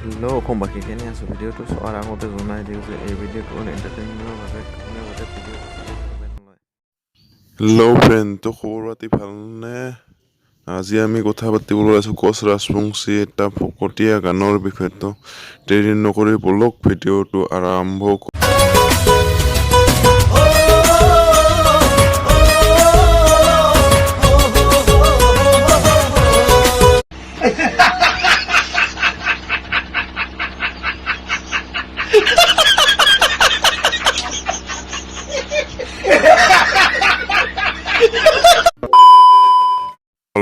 Hello' অসমবাসী কেনে আছোঁ ভিডিঅ'টো চোৱাৰ আগতে জনাই দিওঁ যে এই ভিডিঅ'টো এণ্টাৰটেইনমেণ্টৰ বাবে কোনে গোটেই ভিডিঅ'টো নলয়। হেল্ল' ফ্ৰেণ্ড, তো খবৰ পাতি ভালনে? আজি আমি কথা পাতিবলৈ আছোঁ কোচ ৰাজবংশী এটা ফকতীয়া গানৰ বিষয়টো। দেৰি নকৰি বলক ভিডিঅ'টো আৰম্ভ কৰোঁ।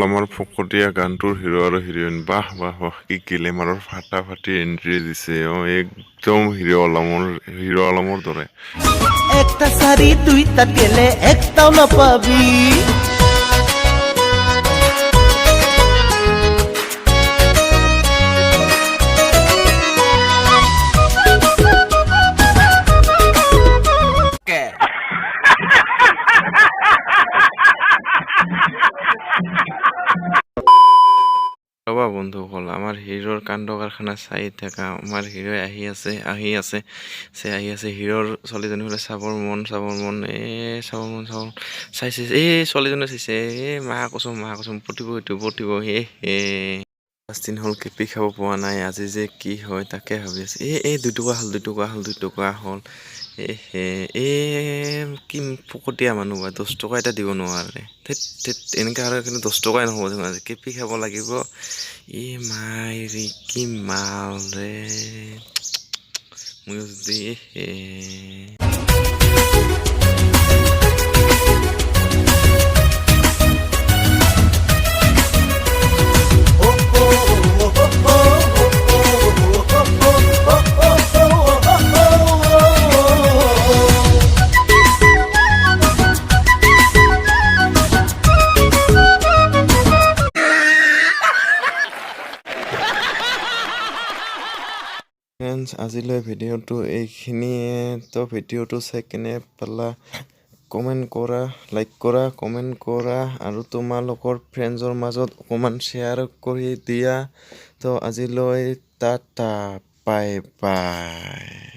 আমাৰ ফকতীয়া গানটোৰ হিৰো আৰু হিৰইন বাহ বাহ বাহ, কি গ্লেমাৰৰ ফাটা ফাটি এন্ট্ৰি দিছে। একদম হিৰো আলমৰ দৰে। একটা শাড়ি দুইটা পেলে একটাও না পাবি। ৰ'বা বন্ধুসকল, আমাৰ হিৰোৰ কাণ্ড কাৰখানা চাই থাকা। আমাৰ হিৰ'ই আহি আছে হিৰোৰ ছোৱালীজনী হ'লে চাবৰ মন চাইছে ছোৱালীজনী চাইছে মাহ কচম পতিব হে 5 দিন হ'ল কেপি খাব পোৱা নাই। আজি যে কি হয় তাকে ভাবি আছে। দুটকা হ'ল কি ফকতীয়া মানুহ বা 10 টকা এটা দিব নোৱাৰে। এনেকৈ আৰু কিন্তু 10 টকাই নহ'ব দেখোন, আজি কেপি খাব লাগিব। মাইৰি কি মাল ৰে মই যদি ফ্ৰেণ্ডছ, আজিলৈ ভিডিঅ'টো এইখিনিয়ে। তো ভিডিঅ'টো চাই কেনে পালা কমেণ্ট কৰা, লাইক কৰা, কমেণ্ট কৰা আৰু তোমালোকৰ ফ্ৰেণ্ডছৰ মাজত অকণমান শ্বেয়াৰ কৰি দিয়া। তো আজিলৈ টাটা, বাই বাই।